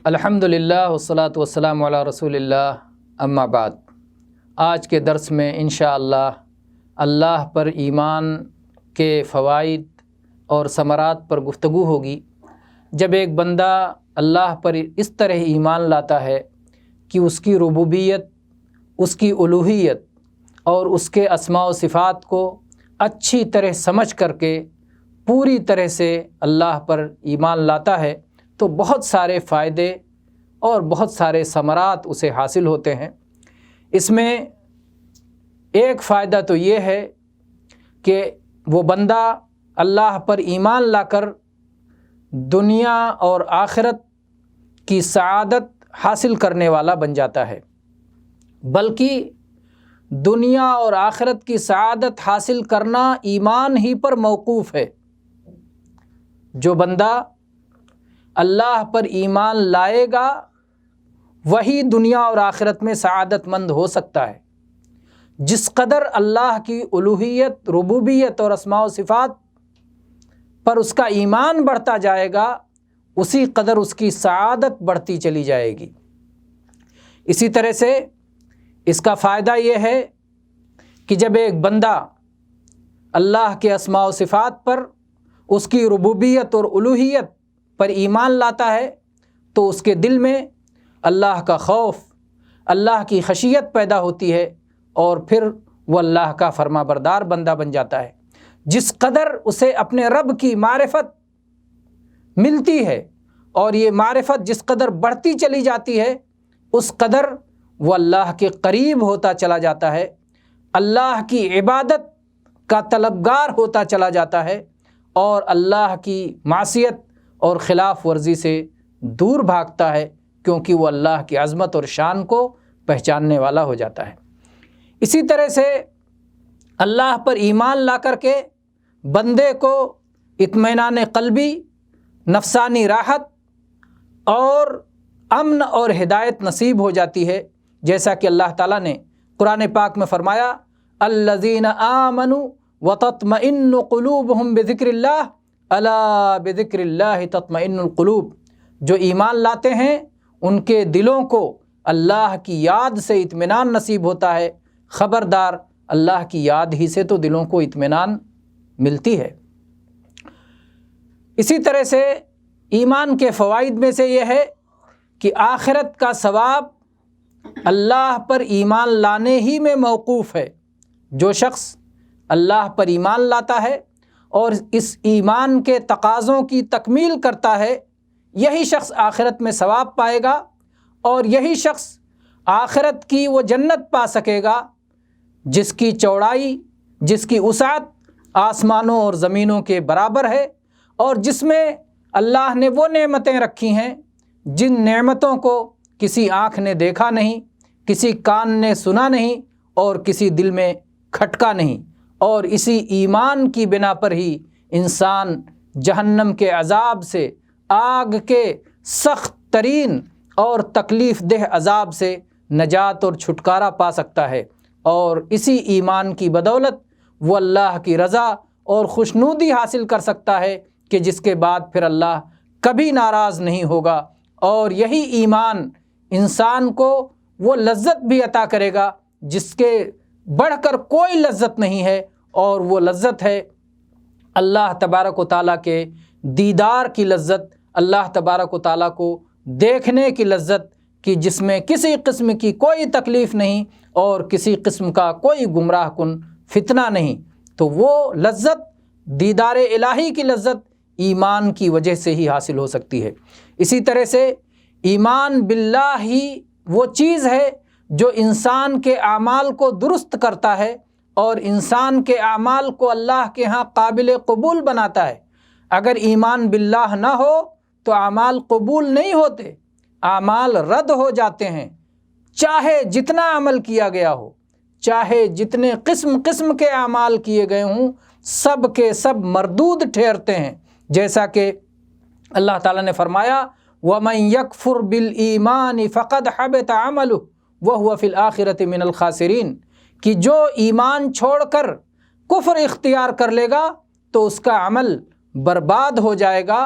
الحمدللہ والصلاۃ والسلام علی رسول اللہ، اما بعد۔ آج کے درس میں انشاءاللہ اللہ پر ایمان کے فوائد اور ثمرات پر گفتگو ہوگی۔ جب ایک بندہ اللہ پر اس طرح ایمان لاتا ہے کہ اس کی ربوبیت، اس کی الوہیت اور اس کے اسماء و صفات کو اچھی طرح سمجھ کر کے پوری طرح سے اللہ پر ایمان لاتا ہے تو بہت سارے فائدے اور بہت سارے ثمرات اسے حاصل ہوتے ہیں۔ اس میں ایک فائدہ تو یہ ہے کہ وہ بندہ اللہ پر ایمان لا کر دنیا اور آخرت کی سعادت حاصل کرنے والا بن جاتا ہے، بلکہ دنیا اور آخرت کی سعادت حاصل کرنا ایمان ہی پر موقوف ہے۔ جو بندہ اللہ پر ایمان لائے گا وہی دنیا اور آخرت میں سعادت مند ہو سکتا ہے۔ جس قدر اللہ کی الوہیت، ربوبیت اور اسماء و صفات پر اس کا ایمان بڑھتا جائے گا اسی قدر اس کی سعادت بڑھتی چلی جائے گی۔ اسی طرح سے اس کا فائدہ یہ ہے کہ جب ایک بندہ اللہ کے اسماء و صفات پر، اس کی ربوبیت اور الوہیت پر ایمان لاتا ہے تو اس کے دل میں اللہ کا خوف، اللہ کی خشیت پیدا ہوتی ہے اور پھر وہ اللہ کا فرما بردار بندہ بن جاتا ہے۔ جس قدر اسے اپنے رب کی معرفت ملتی ہے اور یہ معرفت جس قدر بڑھتی چلی جاتی ہے اس قدر وہ اللہ کے قریب ہوتا چلا جاتا ہے، اللہ کی عبادت کا طلبگار ہوتا چلا جاتا ہے اور اللہ کی معصیت اور خلاف ورزی سے دور بھاگتا ہے، کیونکہ وہ اللہ کی عظمت اور شان کو پہچاننے والا ہو جاتا ہے۔ اسی طرح سے اللہ پر ایمان لا کر کے بندے کو اطمینان قلبی، نفسانی راحت اور امن اور ہدایت نصیب ہو جاتی ہے، جیسا کہ اللہ تعالیٰ نے قرآن پاک میں فرمایا الذین آمنوا وتطمئن قلوبہم بذکر اللہ الا بذکر اللہ تطمئن القلوب۔ جو ایمان لاتے ہیں ان کے دلوں کو اللہ کی یاد سے اطمینان نصیب ہوتا ہے۔ خبردار، اللہ کی یاد ہی سے تو دلوں کو اطمینان ملتی ہے۔ اسی طرح سے ایمان کے فوائد میں سے یہ ہے کہ آخرت کا ثواب اللہ پر ایمان لانے ہی میں موقوف ہے۔ جو شخص اللہ پر ایمان لاتا ہے اور اس ایمان کے تقاضوں کی تکمیل کرتا ہے یہی شخص آخرت میں ثواب پائے گا اور یہی شخص آخرت کی وہ جنت پا سکے گا جس کی چوڑائی، جس کی وسعت آسمانوں اور زمینوں کے برابر ہے، اور جس میں اللہ نے وہ نعمتیں رکھی ہیں جن نعمتوں کو کسی آنکھ نے دیکھا نہیں، کسی کان نے سنا نہیں اور کسی دل میں کھٹکا نہیں، اور اسی ایمان کی بنا پر ہی انسان جہنم کے عذاب سے، آگ کے سخت ترین اور تکلیف دہ عذاب سے نجات اور چھٹکارا پا سکتا ہے، اور اسی ایمان کی بدولت وہ اللہ کی رضا اور خوشنودی حاصل کر سکتا ہے کہ جس کے بعد پھر اللہ کبھی ناراض نہیں ہوگا، اور یہی ایمان انسان کو وہ لذت بھی عطا کرے گا جس کے بڑھ کر کوئی لذت نہیں ہے، اور وہ لذت ہے اللہ تبارک و تعالیٰ کے دیدار کی لذت، اللہ تبارک و تعالیٰ کو دیکھنے کی لذت، کہ جس میں کسی قسم کی کوئی تکلیف نہیں اور کسی قسم کا کوئی گمراہ کن فتنہ نہیں۔ تو وہ لذت، دیدار الہی کی لذت ایمان کی وجہ سے ہی حاصل ہو سکتی ہے۔ اسی طرح سے ایمان باللہ ہی وہ چیز ہے جو انسان کے اعمال کو درست کرتا ہے اور انسان کے اعمال کو اللہ کے ہاں قابل قبول بناتا ہے۔ اگر ایمان باللہ نہ ہو تو اعمال قبول نہیں ہوتے، اعمال رد ہو جاتے ہیں، چاہے جتنا عمل کیا گیا ہو، چاہے جتنے قسم کے اعمال کیے گئے ہوں، سب کے سب مردود ٹھہرتے ہیں۔ جیسا کہ اللہ تعالیٰ نے فرمایا وَمَن يَكْفُرْ بِالْإِيمَانِ فَقَدْ حَبِطَ عَمَلُهُ وَهُوَ فِي الْآخِرَةِ مِنَ الْخَاسِرِينَ، کہ جو ایمان چھوڑ کر کفر اختیار کر لے گا تو اس کا عمل برباد ہو جائے گا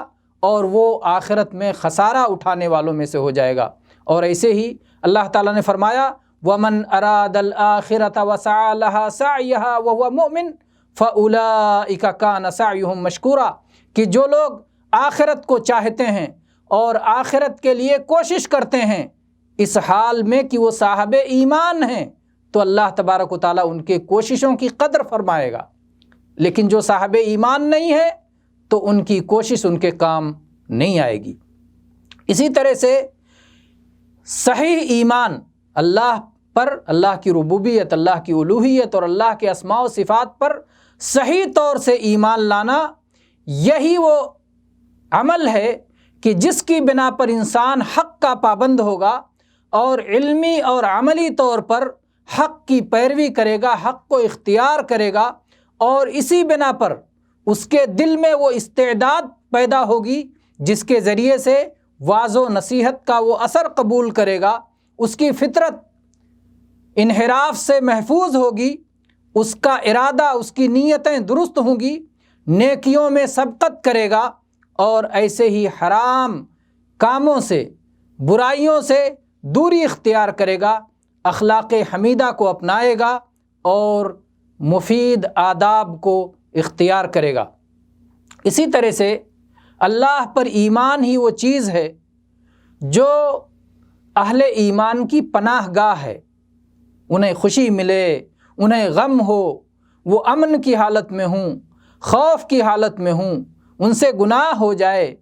اور وہ آخرت میں خسارہ اٹھانے والوں میں سے ہو جائے گا۔ اور ایسے ہی اللہ تعالیٰ نے فرمایا وَمَنْ أَرَادَ الْآخِرَةَ وَسَعَى لَهَا سَعْيَهَا وَهُوَ مُؤْمِنٌ فَأُولَئِكَ كَانَ سَعْيُهُمْ مَشْكُورًا، کہ جو لوگ آخرت کو چاہتے ہیں اور آخرت کے لیے کوشش کرتے ہیں اس حال میں کہ وہ صاحب ایمان ہیں، تو اللہ تبارک و تعالیٰ ان کے کوششوں کی قدر فرمائے گا۔ لیکن جو صاحب ایمان نہیں ہے تو ان کی کوشش ان کے کام نہیں آئے گی۔ اسی طرح سے صحیح ایمان اللہ پر، اللہ کی ربوبیت، اللہ کی الوہیت اور اللہ کے اسماء و صفات پر صحیح طور سے ایمان لانا، یہی وہ عمل ہے کہ جس کی بنا پر انسان حق کا پابند ہوگا اور علمی اور عملی طور پر حق کی پیروی کرے گا، حق کو اختیار کرے گا، اور اسی بنا پر اس کے دل میں وہ استعداد پیدا ہوگی جس کے ذریعے سے واعظ و نصیحت کا وہ اثر قبول کرے گا، اس کی فطرت انحراف سے محفوظ ہوگی، اس کا ارادہ، اس کی نیتیں درست ہوں گی، نیکیوں میں سبقت کرے گا، اور ایسے ہی حرام کاموں سے، برائیوں سے دوری اختیار کرے گا، اخلاق حمیدہ کو اپنائے گا اور مفید آداب کو اختیار کرے گا۔ اسی طرح سے اللہ پر ایمان ہی وہ چیز ہے جو اہل ایمان کی پناہ گاہ ہے۔ انہیں خوشی ملے، انہیں غم ہو، وہ امن کی حالت میں ہوں، خوف کی حالت میں ہوں، ان سے گناہ ہو جائے،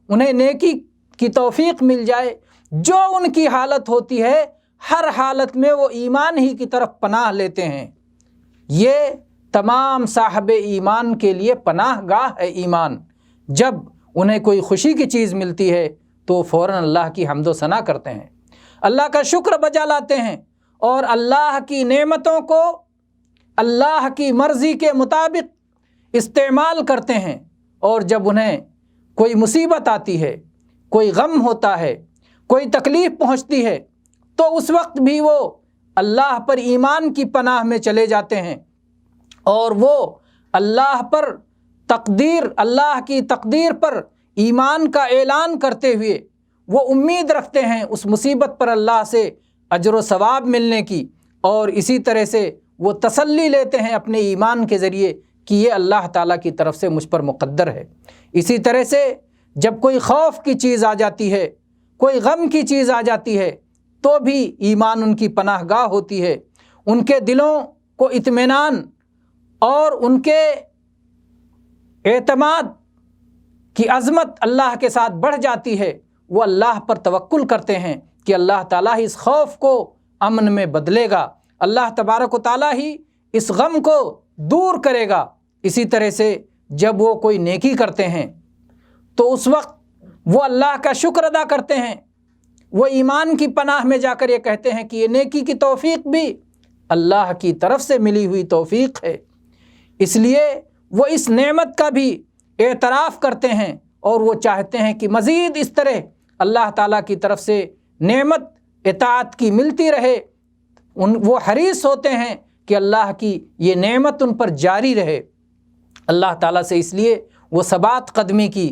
انہیں نیکی کی توفیق مل جائے، جو ان کی حالت ہوتی ہے ہر حالت میں وہ ایمان ہی کی طرف پناہ لیتے ہیں۔ یہ تمام صاحب ایمان کے لیے پناہ گاہ ہے ایمان۔ جب انہیں کوئی خوشی کی چیز ملتی ہے تو فوراً اللہ کی حمد و ثنا کرتے ہیں، اللہ کا شکر بجا لاتے ہیں، اور اللہ کی نعمتوں کو اللہ کی مرضی کے مطابق استعمال کرتے ہیں۔ اور جب انہیں کوئی مصیبت آتی ہے، کوئی غم ہوتا ہے، کوئی تکلیف پہنچتی ہے، تو اس وقت بھی وہ اللہ پر ایمان کی پناہ میں چلے جاتے ہیں، اور وہ اللہ پر تقدیر، اللہ کی تقدیر پر ایمان کا اعلان کرتے ہوئے وہ امید رکھتے ہیں اس مصیبت پر اللہ سے اجر و ثواب ملنے کی، اور اسی طرح سے وہ تسلی لیتے ہیں اپنے ایمان کے ذریعے کہ یہ اللہ تعالیٰ کی طرف سے مجھ پر مقدر ہے۔ اسی طرح سے جب کوئی خوف کی چیز آ جاتی ہے، کوئی غم کی چیز آ جاتی ہے، تو بھی ایمان ان کی پناہ گاہ ہوتی ہے، ان کے دلوں کو اطمینان اور ان کے اعتماد کی عظمت اللہ کے ساتھ بڑھ جاتی ہے، وہ اللہ پر توکل کرتے ہیں کہ اللہ تعالیٰ ہی اس خوف کو امن میں بدلے گا، اللہ تبارک و تعالیٰ ہی اس غم کو دور کرے گا۔ اسی طرح سے جب وہ کوئی نیکی کرتے ہیں تو اس وقت وہ اللہ کا شکر ادا کرتے ہیں، وہ ایمان کی پناہ میں جا کر یہ کہتے ہیں کہ یہ نیکی کی توفیق بھی اللہ کی طرف سے ملی ہوئی توفیق ہے، اس لیے وہ اس نعمت کا بھی اعتراف کرتے ہیں، اور وہ چاہتے ہیں کہ مزید اس طرح اللہ تعالیٰ کی طرف سے نعمت اطاعت کی ملتی رہے۔ وہ حریص ہوتے ہیں کہ اللہ کی یہ نعمت ان پر جاری رہے۔ اللہ تعالیٰ سے اس لیے وہ ثبات قدمی کی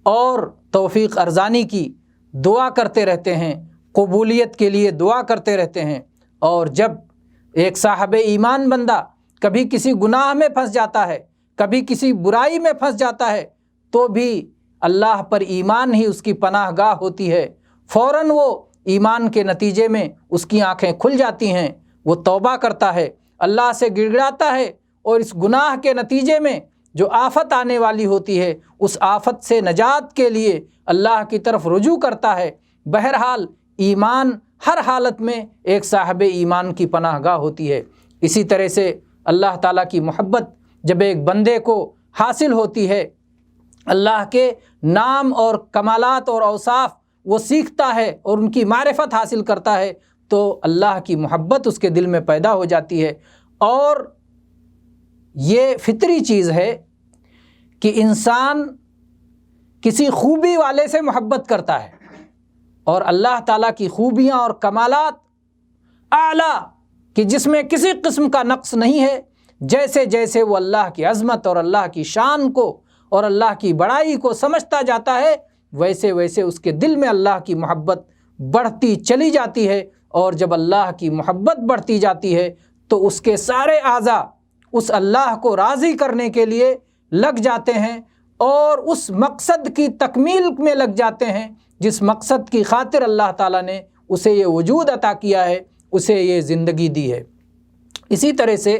اور توفیق ارزانی کی دعا کرتے رہتے ہیں، قبولیت کے لیے دعا کرتے رہتے ہیں۔ اور جب ایک صاحب ایمان بندہ کبھی کسی گناہ میں پھنس جاتا ہے، کبھی کسی برائی میں پھنس جاتا ہے، تو بھی اللہ پر ایمان ہی اس کی پناہ گاہ ہوتی ہے۔ فوراً وہ ایمان کے نتیجے میں اس کی آنکھیں کھل جاتی ہیں، وہ توبہ کرتا ہے، اللہ سے گڑ گڑاتا ہے، اور اس گناہ کے نتیجے میں جو آفت آنے والی ہوتی ہے اس آفت سے نجات کے لیے اللہ کی طرف رجوع کرتا ہے۔ بہرحال ایمان ہر حالت میں ایک صاحب ایمان کی پناہ گاہ ہوتی ہے۔ اسی طرح سے اللہ تعالیٰ کی محبت جب ایک بندے کو حاصل ہوتی ہے، اللہ کے نام اور کمالات اور اوصاف وہ سیکھتا ہے اور ان کی معرفت حاصل کرتا ہے، تو اللہ کی محبت اس کے دل میں پیدا ہو جاتی ہے۔ اور یہ فطری چیز ہے کہ انسان کسی خوبی والے سے محبت کرتا ہے، اور اللہ تعالیٰ کی خوبیاں اور کمالات اعلیٰ کہ جس میں کسی قسم کا نقص نہیں ہے، جیسے جیسے وہ اللہ کی عظمت اور اللہ کی شان کو اور اللہ کی بڑائی کو سمجھتا جاتا ہے، ویسے ویسے اس کے دل میں اللہ کی محبت بڑھتی چلی جاتی ہے، اور جب اللہ کی محبت بڑھتی جاتی ہے تو اس کے سارے اعضاء اس اللہ کو راضی کرنے کے لیے لگ جاتے ہیں اور اس مقصد کی تکمیل میں لگ جاتے ہیں جس مقصد کی خاطر اللہ تعالیٰ نے اسے یہ وجود عطا کیا ہے، اسے یہ زندگی دی ہے۔ اسی طرح سے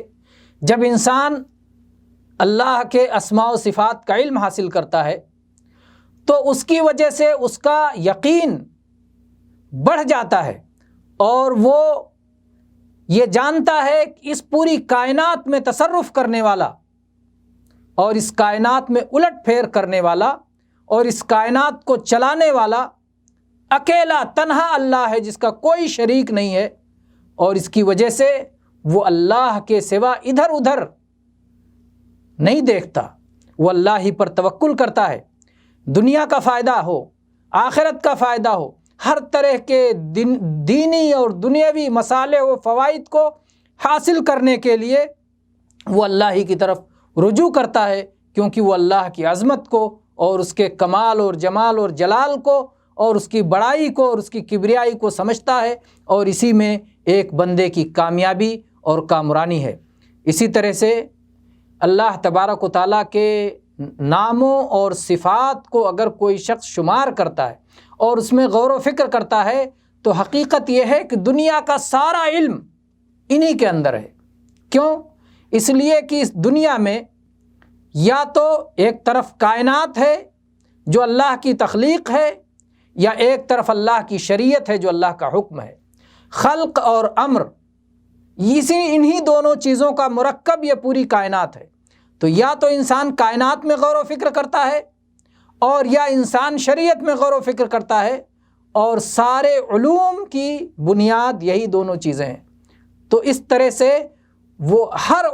جب انسان اللہ کے اسماء و صفات کا علم حاصل کرتا ہے تو اس کی وجہ سے اس کا یقین بڑھ جاتا ہے، اور وہ یہ جانتا ہے کہ اس پوری کائنات میں تصرف کرنے والا اور اس کائنات میں الٹ پھیر کرنے والا اور اس کائنات کو چلانے والا اکیلا تنہا اللہ ہے، جس کا کوئی شریک نہیں ہے، اور اس کی وجہ سے وہ اللہ کے سوا ادھر ادھر نہیں دیکھتا، وہ اللہ ہی پر توکل کرتا ہے۔ دنیا کا فائدہ ہو، آخرت کا فائدہ ہو، ہر طرح کے دینی اور دنیاوی مصالح و فوائد کو حاصل کرنے کے لیے وہ اللہ ہی کی طرف رجوع کرتا ہے، کیونکہ وہ اللہ کی عظمت کو اور اس کے کمال اور جمال اور جلال کو اور اس کی بڑائی کو اور اس کی کبریائی کو سمجھتا ہے، اور اسی میں ایک بندے کی کامیابی اور کامرانی ہے۔ اسی طرح سے اللہ تبارک و تعالیٰ کے ناموں اور صفات کو اگر کوئی شخص شمار کرتا ہے اور اس میں غور و فکر کرتا ہے تو حقیقت یہ ہے کہ دنیا کا سارا علم انہی کے اندر ہے۔ کیوں؟ اس لیے کہ اس دنیا میں یا تو ایک طرف کائنات ہے جو اللہ کی تخلیق ہے، یا ایک طرف اللہ کی شریعت ہے جو اللہ کا حکم ہے۔ خلق اور امر انہی دونوں چیزوں کا مرکب یہ پوری کائنات ہے۔ تو یا تو انسان کائنات میں غور و فکر کرتا ہے، اور یا انسان شریعت میں غور و فکر کرتا ہے، اور سارے علوم کی بنیاد یہی دونوں چیزیں ہیں۔ تو اس طرح سے وہ ہر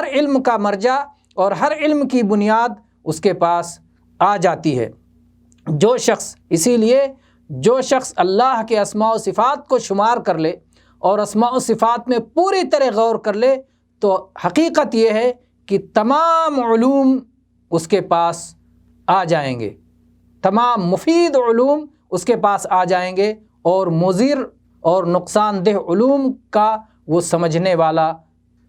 علم کا مرجع اور ہر علم کی بنیاد اس کے پاس آ جاتی ہے۔ اسی لیے جو شخص اللہ کے اسماء و صفات کو شمار کر لے اور اسماء و صفات میں پوری طرح غور کر لے تو حقیقت یہ ہے کہ تمام علوم اس کے پاس آ جائیں گے، تمام مفید علوم اس کے پاس آ جائیں گے، اور مضر اور نقصان دہ علوم کا وہ سمجھنے والا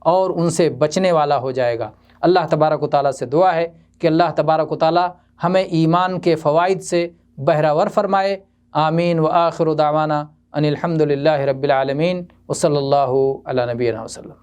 اور ان سے بچنے والا ہو جائے گا۔ اللہ تبارک و تعالیٰ سے دعا ہے کہ اللہ تبارک و تعالیٰ ہمیں ایمان کے فوائد سے بہرہ ور فرمائے۔ آمین۔ وآخر دعوانا ان الحمد للہ رب العالمین، وصلی اللہ علی نبینا وسلم۔